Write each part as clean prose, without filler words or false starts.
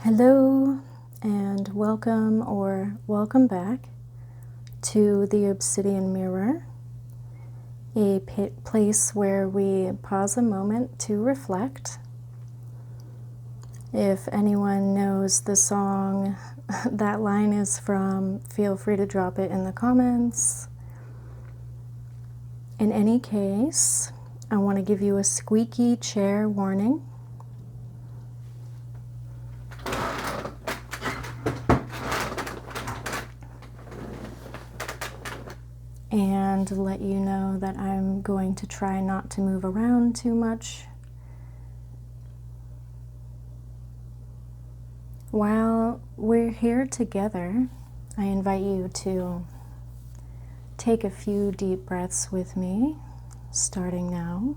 Hello and welcome or welcome back to the Obsidian Mirror, a place where we pause a moment to reflect. If anyone knows the song that line is from, feel free to drop it in the comments. In any case, I want to give you a squeaky chair warning. And let you know that I'm going to try not to move around too much. While we're here together, I invite you to take a few deep breaths with me, starting now.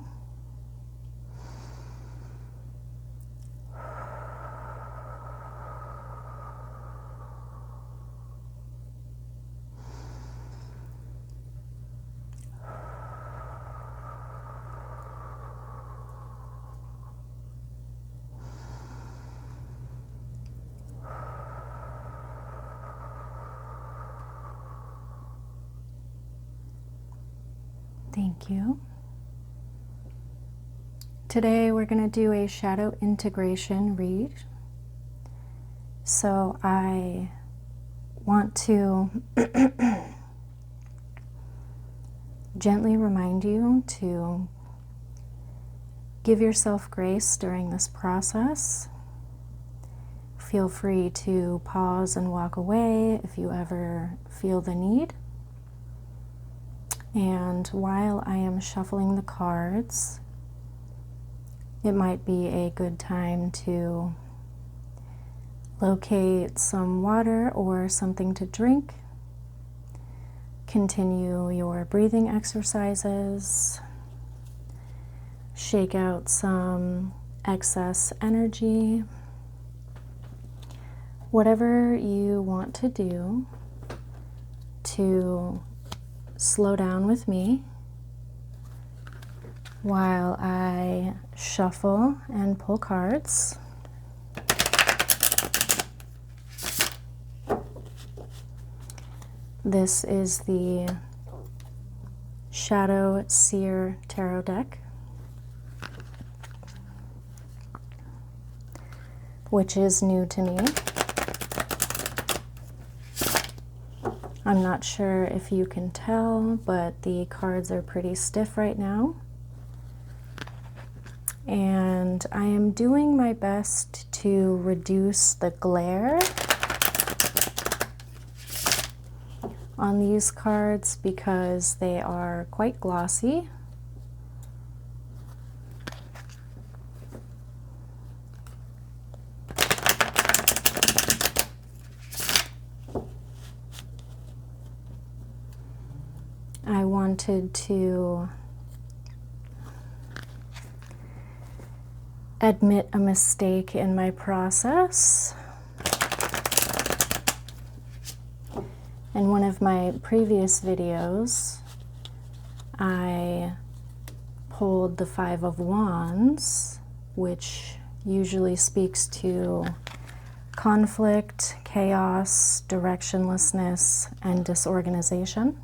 Thank you. Today we're going to do a shadow integration read. So I want to gently remind you to give yourself grace during this process. Feel free to pause and walk away if you ever feel the need. And while I am shuffling the cards, it might be a good time to locate some water or something to drink. Continue your breathing exercises. Shake out some excess energy. Whatever you want to do to slow down with me while I shuffle and pull cards. This is the Shadow Seer Tarot deck, which is new to me. I'm not sure if you can tell, but the cards are pretty stiff right now. And I am doing my best to reduce the glare on these cards because they are quite glossy. I wanted to admit a mistake in my process. In one of my previous videos, I pulled the Five of Wands, which usually speaks to conflict, chaos, directionlessness, and disorganization.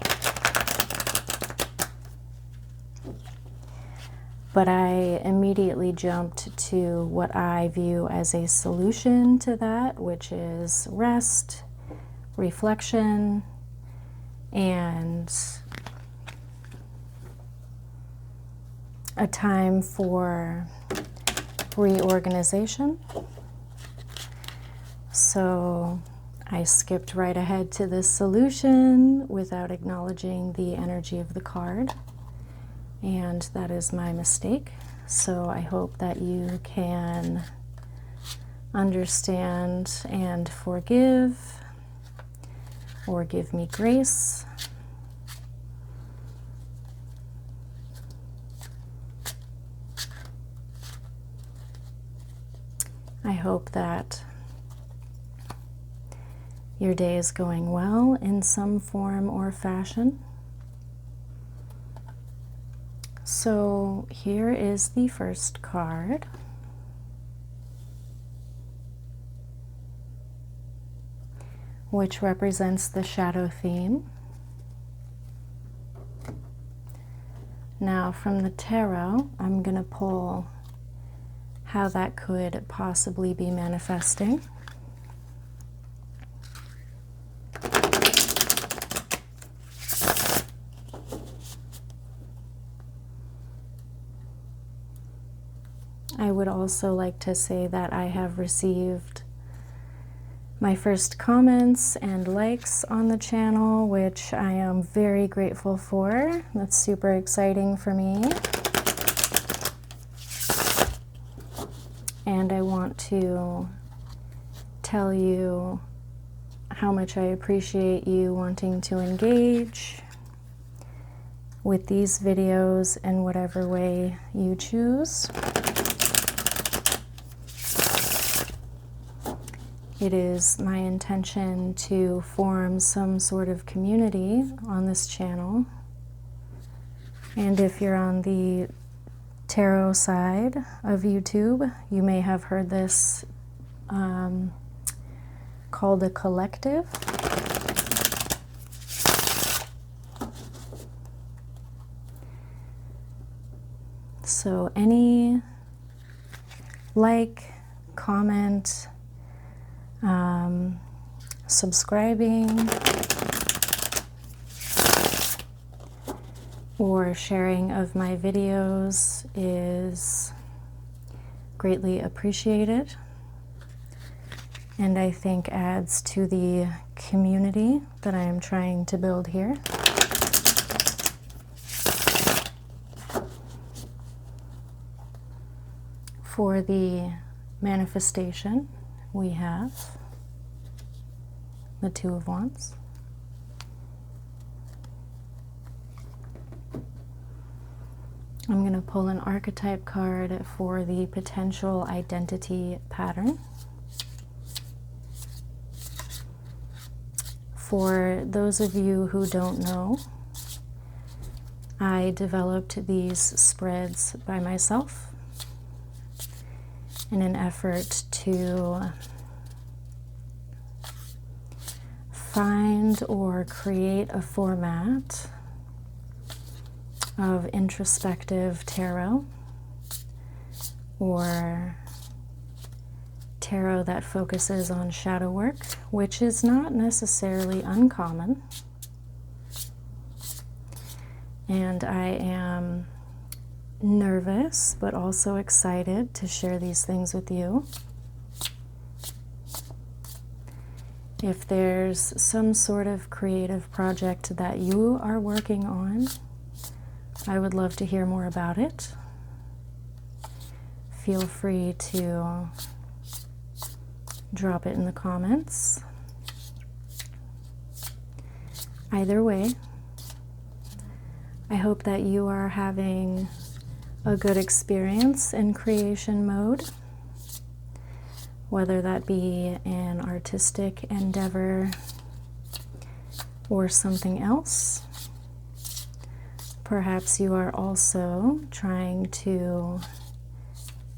But I immediately jumped to what I view as a solution to that, which is rest, reflection, and a time for reorganization. So I skipped right ahead to this solution without acknowledging the energy of the card. And that is my mistake. So I hope that you can understand and forgive, or give me grace. I hope that your day is going well in some form or fashion. So here is the first card. which represents the shadow theme. Now from the tarot, I'm going to pull how that could possibly be manifesting. I would also like to say that I have received my first comments and likes on the channel, which I am very grateful for. That's super exciting for me. And I want to tell you how much I appreciate you wanting to engage with these videos in whatever way you choose. It is my intention to form some sort of community on this channel. And if you're on the tarot side of YouTube, you may have heard this called a collective. So any like, comment, subscribing, or sharing of my videos is greatly appreciated, and I think adds to the community that I am trying to build here. For the manifestation, we have the Two of Wands. I'm going to pull an archetype card for the potential identity pattern. For those of you who don't know, I developed these spreads by myself in an effort to find or create a format of introspective tarot, or tarot that focuses on shadow work, which is not necessarily uncommon. And I am nervous but also excited to share these things with you. If there's some sort of creative project that you are working on, I would love to hear more about it. Feel free to drop it in the comments. Either way, I hope that you are having a good experience in creation mode, whether that be an artistic endeavor or something else. Perhaps you are also trying to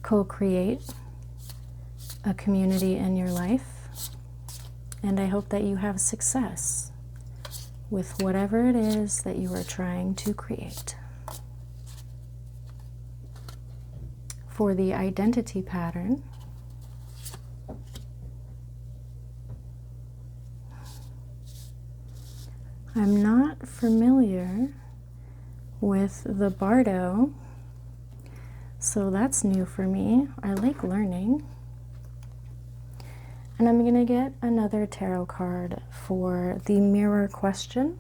co-create a community in your life, and I hope that you have success with whatever it is that you are trying to create. For the identity pattern, I'm not familiar with the Bardo, so that's new for me. I like learning. And I'm going to get another tarot card for the mirror question.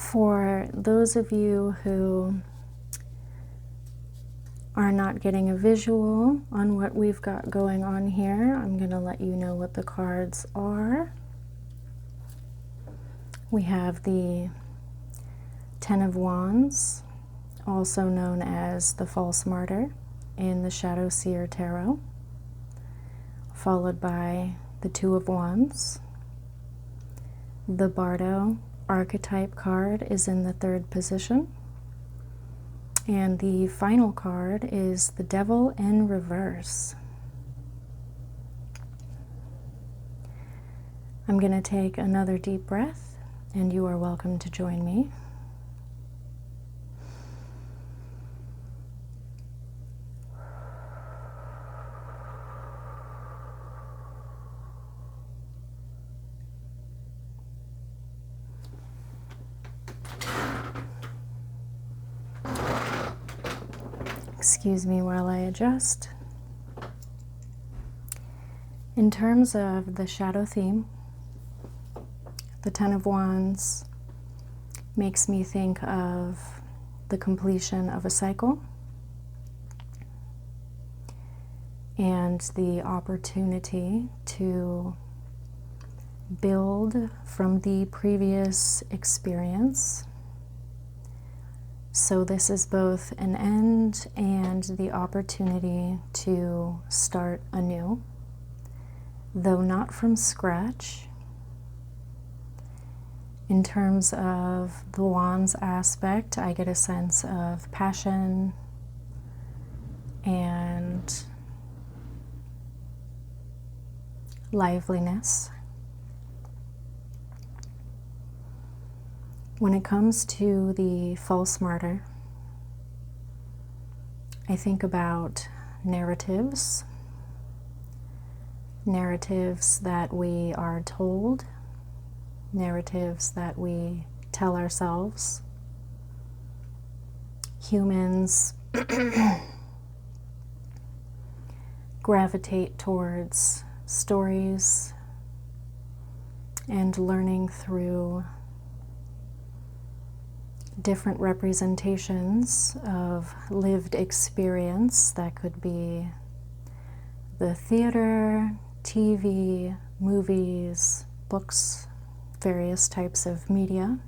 For those of you who are not getting a visual on what we've got going on here, I'm going to let you know what the cards are. We have the Ten of Wands, also known as the False Martyr in the Shadow Seer Tarot, followed by the Two of Wands. The Bardo archetype card is in the third position. And the final card is the Devil in reverse. I'm going to take another deep breath, and you are welcome to join me. Excuse me while I adjust. In terms of the shadow theme, the Ten of Wands makes me think of the completion of a cycle and the opportunity to build from the previous experience. So this is both an end and the opportunity to start anew, though not from scratch. In terms of the Wands aspect, I get a sense of passion and liveliness. When it comes to the False Martyr, I think about narratives that we are told, narratives that we tell ourselves. Humans gravitate towards stories and learning through different representations of lived experience. That could be the theater, TV, movies, books, various types of media.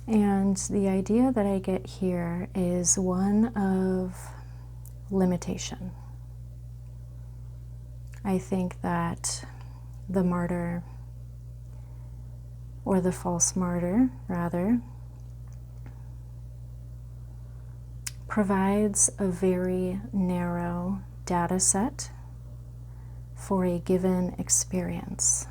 And the idea that I get here is one of limitation. I think that the martyr, or the false martyr, rather, provides a very narrow data set for a given experience.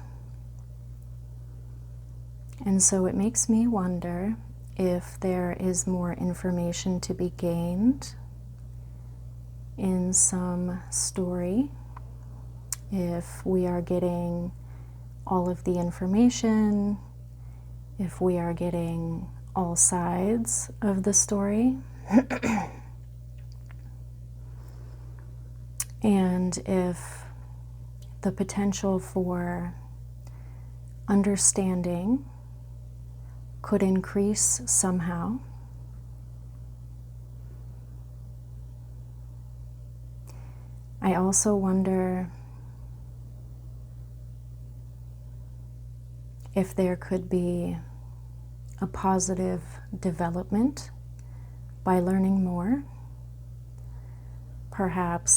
And so it makes me wonder if there is more information to be gained in some story, if we are getting all of the information, if we are getting all sides of the story, and if the potential for understanding could increase somehow. I also wonder if there could be a positive development by learning more, perhaps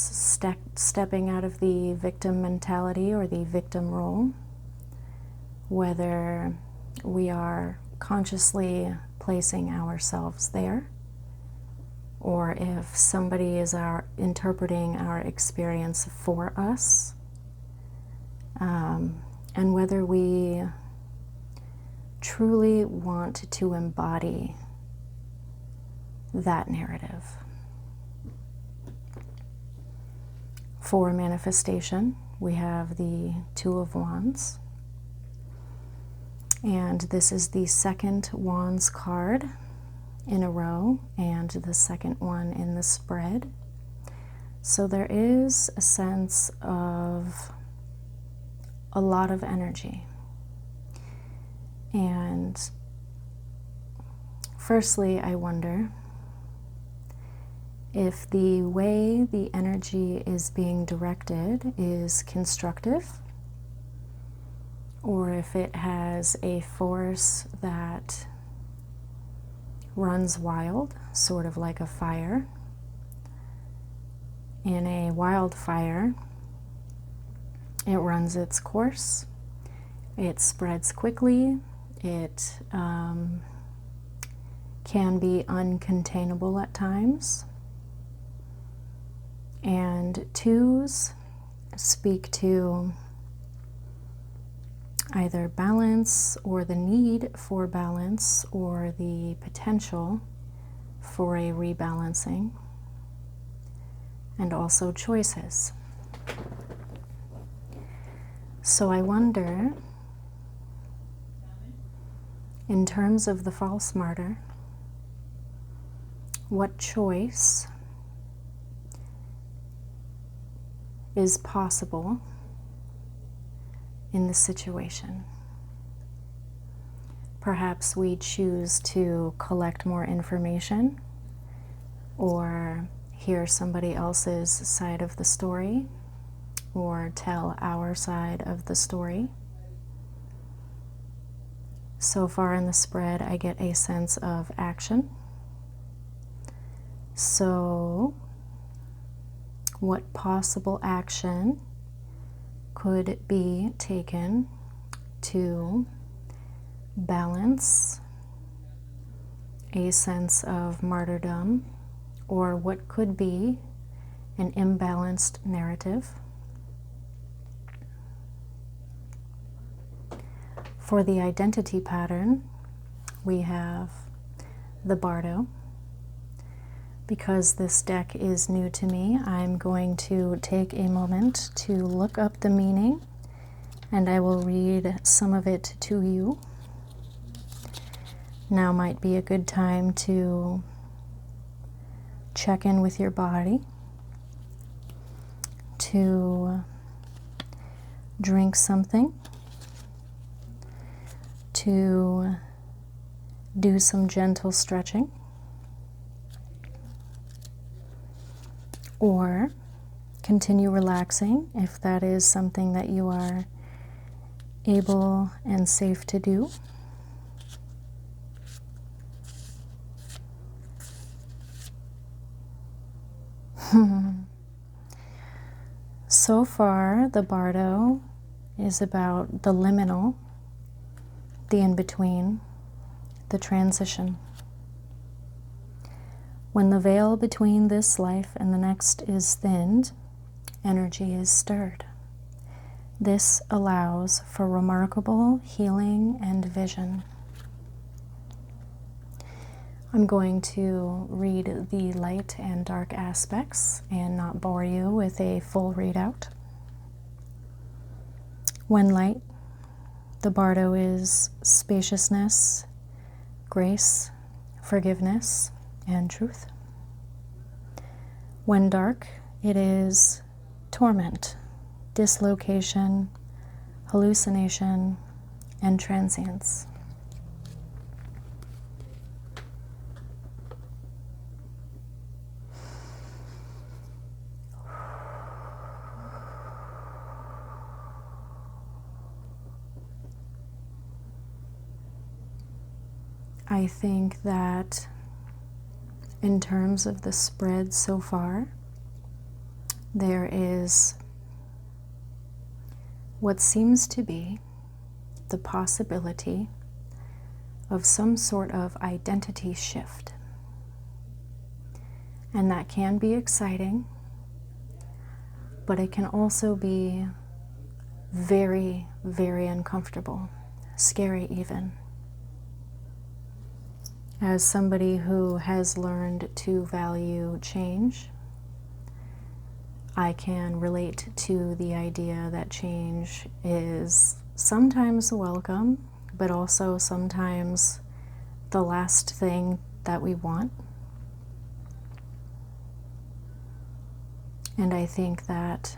stepping out of the victim mentality or the victim role, whether we are consciously placing ourselves there, or if somebody is interpreting our experience for us, and whether we truly want to embody that narrative. For manifestation, we have the Two of Wands, and this is the second Wands card in a row and the second one in the spread. So there is a sense of a lot of energy. And Firstly, I wonder if the way the energy is being directed is constructive, or if it has a force that runs wild, sort of like a fire. In a wildfire, it runs its course, it spreads quickly, it can be uncontainable at times. And twos speak to either balance or the need for balance or the potential for a rebalancing, and also choices. So I wonder, in terms of the false martyr, what choice is possible in the situation. Perhaps we choose to collect more information or hear somebody else's side of the story or tell our side of the story. So far in the spread, I get a sense of action. So, what possible action could be taken to balance a sense of martyrdom, or what could be an imbalanced narrative? For the identity pattern, we have the Bardo. Because this deck is new to me, I'm going to take a moment to look up the meaning, and I will read some of it to you. Now might be a good time to check in with your body, to drink something, to do some gentle stretching, or continue relaxing if that is something that you are able and safe to do. So far, the Bardo is about the liminal, the in-between, the transition. When the veil between this life and the next is thinned, energy is stirred. This allows for remarkable healing and vision. I'm going to read the light and dark aspects and not bore you with a full readout. When light, the Bardo is spaciousness, grace, forgiveness, and truth. When dark, it is torment, dislocation, hallucination, and transience. I think that in terms of the spread so far, there is what seems to be the possibility of some sort of identity shift. And that can be exciting, but it can also be very, very uncomfortable, scary even. As somebody who has learned to value change, I can relate to the idea that change is sometimes welcome, but also sometimes the last thing that we want. And I think that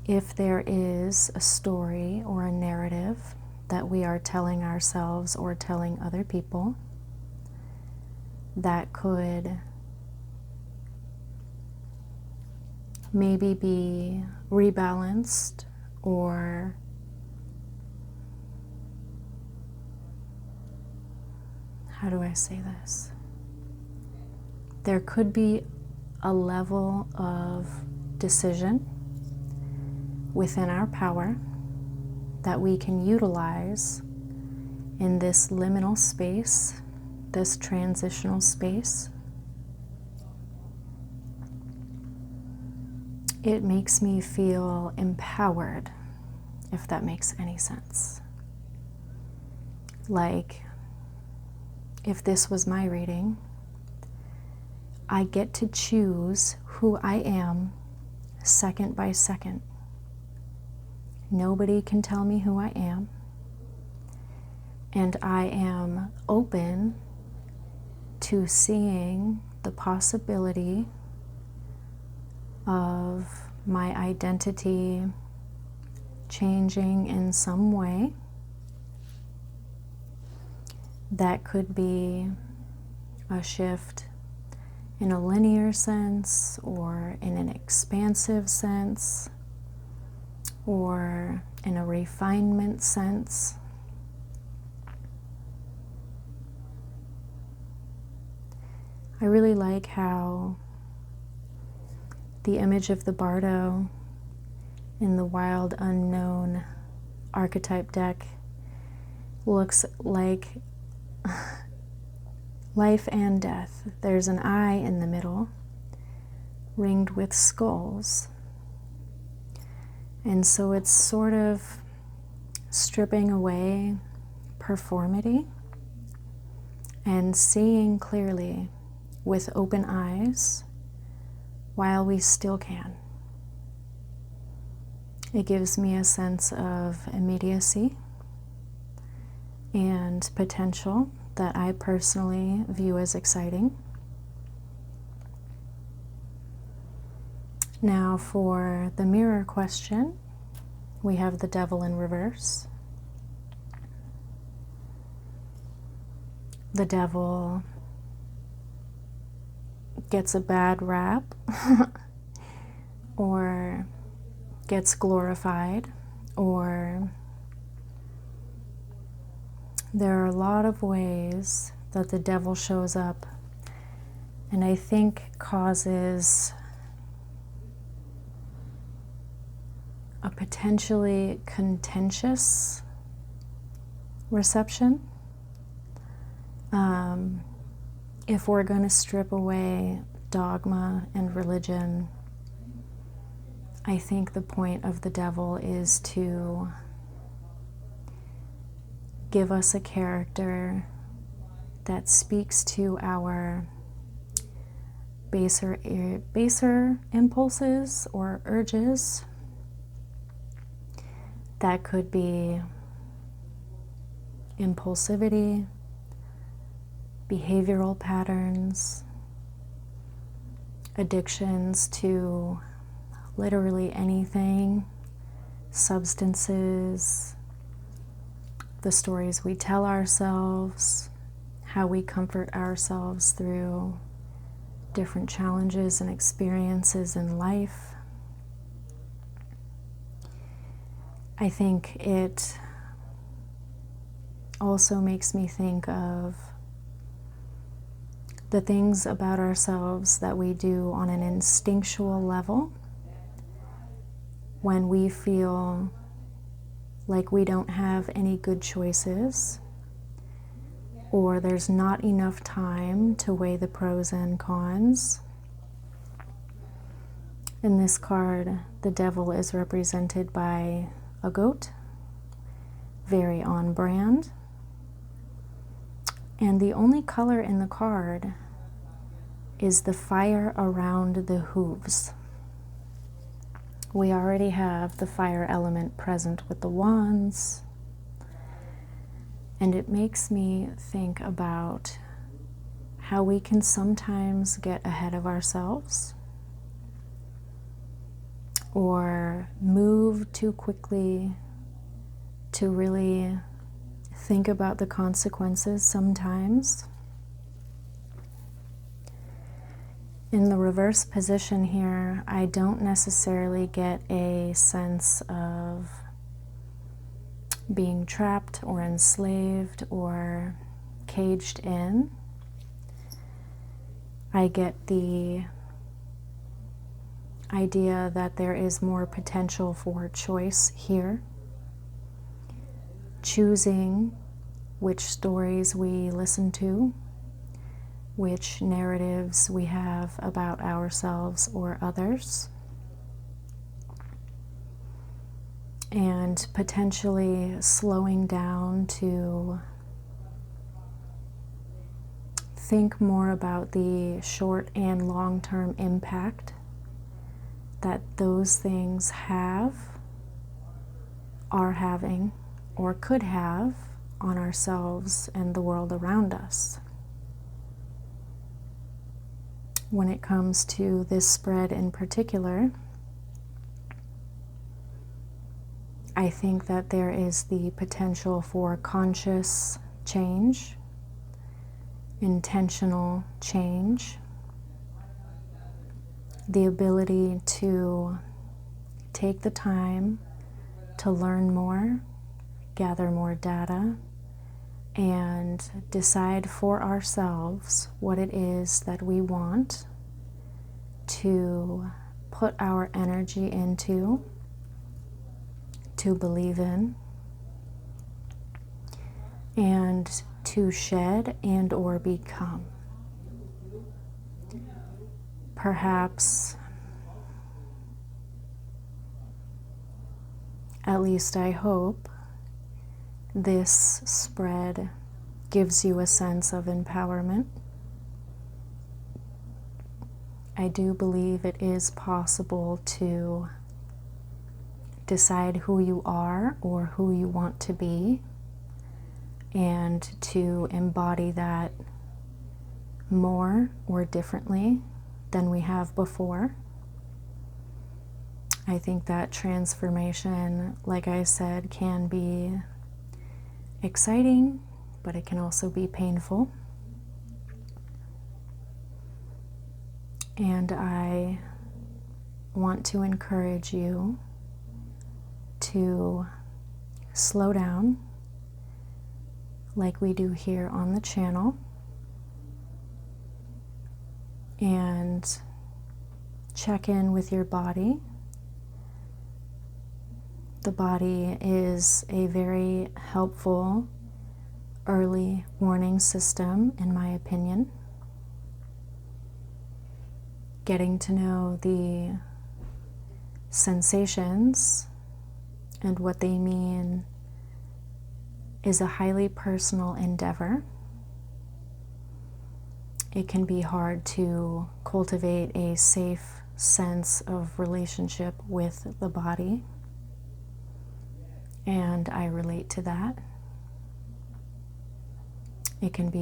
if there is a story or a narrative that we are telling ourselves or telling other people that could maybe be rebalanced, or how do I say this? There could be a level of decision within our power that we can utilize in this liminal space, this transitional space. It makes me feel empowered, if that makes any sense. Like, if this was my reading, I get to choose who I am second by second. Nobody can tell me who I am, and I am open to seeing the possibility of my identity changing in some way. That could be a shift in a linear sense, or in an expansive sense, or in a refinement sense. I really like how the image of the Bardo in the Wild Unknown archetype deck looks like life and death. There's an eye in the middle, ringed with skulls. And so it's sort of stripping away performity and seeing clearly with open eyes while we still can. It gives me a sense of immediacy and potential that I personally view as exciting. Now for the mirror question, we have the devil in reverse. The devil gets a bad rap or gets glorified, or there are a lot of ways that the devil shows up, and I think causes a potentially contentious reception. If we're going to strip away dogma and religion, I think the point of the devil is to give us a character that speaks to our baser impulses or urges. That could be impulsivity, behavioral patterns, addictions to literally anything, substances, the stories we tell ourselves, how we comfort ourselves through different challenges and experiences in life. I think it also makes me think of the things about ourselves that we do on an instinctual level when we feel like we don't have any good choices, or there's not enough time to weigh the pros and cons. In this card, the devil is represented by a goat, very on brand. And the only color in the card is the fire around the hooves. We already have the fire element present with the wands. And it makes me think about how we can sometimes get ahead of ourselves or move too quickly to really think about the consequences sometimes. In the reverse position here, I don't necessarily get a sense of being trapped or enslaved or caged in. I get the idea that there is more potential for choice here. Choosing which stories we listen to, which narratives we have about ourselves or others, and potentially slowing down to think more about the short and long-term impact that those things have, are having, or could have on ourselves and the world around us. When it comes to this spread in particular, I think that there is the potential for conscious change, intentional change, the ability to take the time to learn more, gather more data, and decide for ourselves what it is that we want to put our energy into, to believe in, and to shed and or become. Perhaps, at least I hope, this spread gives you a sense of empowerment. I do believe it is possible to decide who you are or who you want to be, and to embody that more or differently than we have before. I think that transformation, like I said, can be exciting, but it can also be painful. And I want to encourage you to slow down, like we do here on the channel, and check in with your body. The body is a very helpful early warning system, in my opinion. Getting to know the sensations and what they mean is a highly personal endeavor. It can be hard to cultivate a safe sense of relationship with the body, and I relate to that. It can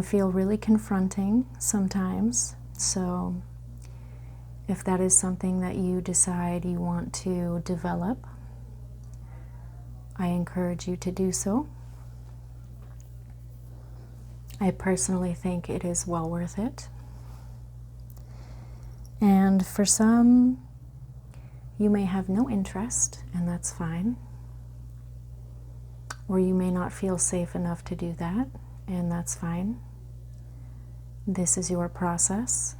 feel really confronting sometimes. So if that is something that you decide you want to develop, I encourage you to do so. I personally think it is well worth it. And for some, you may have no interest, and that's fine. Or you may not feel safe enough to do that, and that's fine. This is your process.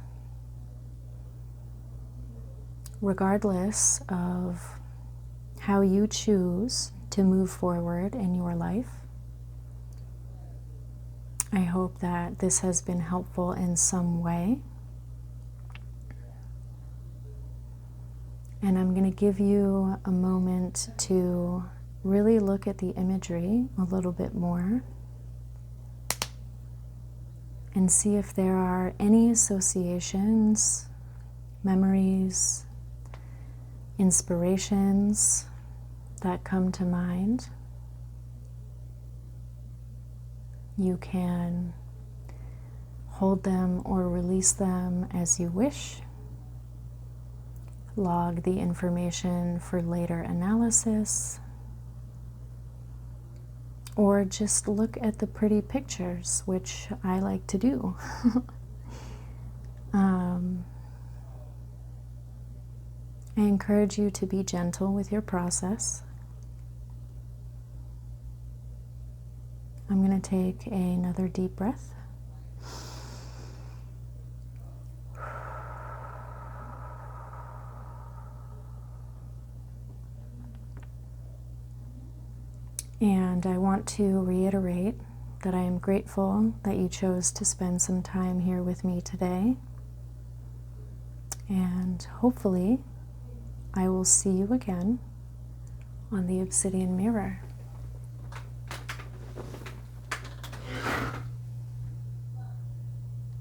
Regardless of how you choose to move forward in your life, I hope that this has been helpful in some way. And I'm going to give you a moment to really look at the imagery a little bit more and see if there are any associations, memories, inspirations that come to mind. You can hold them or release them as you wish. log the information for later analysis, or just look at the pretty pictures, which I like to do. I encourage you to be gentle with your process. I'm going to take another deep breath. And I want to reiterate that I am grateful that you chose to spend some time here with me today. And hopefully, I will see you again on the Obsidian Mirror.